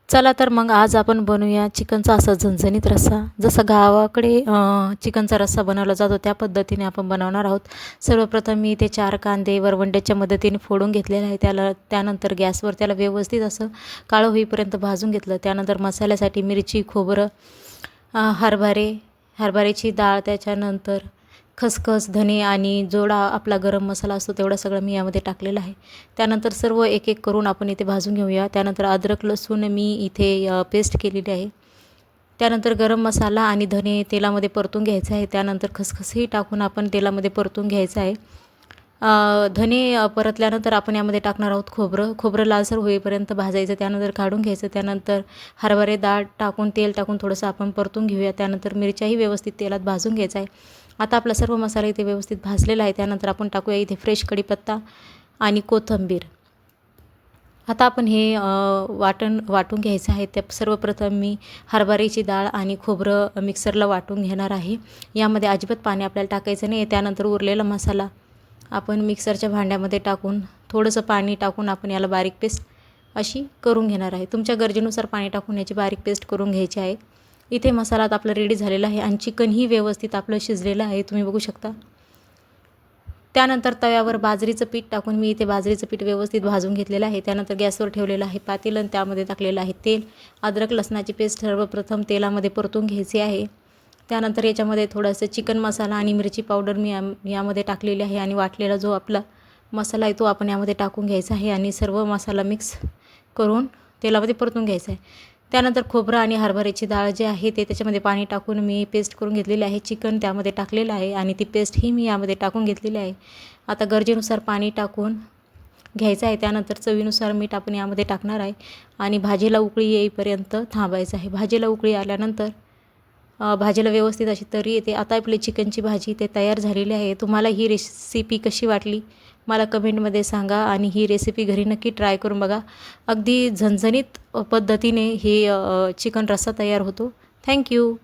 चला तर मग आज आपण बनवूया चिकनचा असा झणझणीत रस्सा. जसा गावाकडे चिकनचा रस्सा बनवला जातो त्या पद्धतीने आपण बनवणार आहोत. सर्वप्रथम मी इथे 4 कांदे वरवंट्याच्या मदतीने फोडून घेतलेले आहे. त्यानंतर गॅसवर त्याला व्यवस्थित असं काळं होईपर्यंत भाजून घेतलं. त्यानंतर मसाल्यासाठी मिरची, खोबरं, हरभऱ्याची डाळ, त्याच्यानंतर खसखस, धने आणि जोडा आपला गरम मसाला असतो तेवढं सगळं मी यामध्ये टाकलेलं आहे. त्यानंतर सर्व एक एक करून आपण इथे भाजून घेऊया. त्यानंतर अद्रक लसूण मी इथे पेस्ट केलेली आहे. त्यानंतर गरम मसाला आणि धने तेलामध्ये परतून घ्यायचं आहे. त्यानंतर खसखसही टाकून आपण तेलामध्ये परतून घ्यायचं आहे. धने परतल्यानंतर आपण यामध्ये टाकणार आहोत खोबरं लालसर होईपर्यंत भाजायचं. त्यानंतर काढून घ्यायचं. त्यानंतर हरभरे डाळ टाकून तेल टाकून थोडंसं आपण परतून घेऊया. त्यानंतर मिरच्याही व्यवस्थित तेलात भाजून घ्यायचा आहे. आता आपला सर्व मसाला इथे व्यवस्थित भाजलेला आहे. त्यानंतर आपण टाकूया इथे फ्रेश कढीपत्ता आणि कोथिंबीर. आता आपण हे वाटून घ्यायचं आहे. त्या सर्वप्रथम मी हरभऱ्याची डाळ आणि खोबरं मिक्सरला वाटून घेणार आहे. यामध्ये अजिबात पाणी आपल्याला टाकायचं नाही. त्यानंतर उरलेला मसाला आपण मिक्सरच्या भांड्यामध्ये टाकून थोडंसं पाणी टाकून आपण याला बारीक पेस्ट अशी करून घेणार आहे. तुमच्या गरजेनुसार पाणी टाकून याची बारीक पेस्ट करून घ्यायची आहे. इथे मसाला आता आपला रेडी झालेला आहे आणि चिकनही व्यवस्थित आपलं शिजलेलं आहे, तुम्ही बघू शकता. त्यानंतर तव्यावर बाजरीचं पीठ टाकून मी इथे बाजरीचं पीठ व्यवस्थित भाजून घेतलेलं आहे. त्यानंतर गॅसवर ठेवलेलं आहे पातेलं आणि त्यामध्ये टाकलेलं आहे तेल. अद्रक लसणाची पेस्ट सर्वप्रथम तेलामध्ये परतून घ्यायची आहे. त्यानंतर याच्यामध्ये थोडंसं चिकन मसाला आणि मिरची पावडर मी यामध्ये टाकलेली आहे आणि वाटलेला जो आपला मसाला आहे तो आपण यामध्ये टाकून घ्यायचा आहे आणि सर्व मसाला मिक्स करून तेलामध्ये परतून घ्यायचा आहे. त्यानंतर खोबरं आणि हरभऱ्याची डाळ जे आहे ते त्याच्यामध्ये पाणी टाकून मी पेस्ट करून घेतलेली आहे. चिकन त्यामध्ये टाकलेलं आहे आणि ती पेस्टही मी यामध्ये टाकून घेतलेली आहे. आता गरजेनुसार पाणी टाकून घ्यायचं आहे. त्यानंतर चवीनुसार मीठ आपण यामध्ये टाकणार आहे आणि भाजीला उकळी येईपर्यंत थांबायचं आहे. भाजीला उकळी आल्यानंतर भाजीला व्यवस्थित अशी तरी येते. आता आपली चिकनची भाजी ते तयार झालेली आहे. तुम्हाला ही रेसिपी कशी वाटली मला कमेंटमध्ये सांगा आणि ही रेसिपी घरी नक्की ट्राय करून बघा. अगदी झणझणीत पद्धतीने हे चिकन रस्सा तयार होतो. थँक्यू.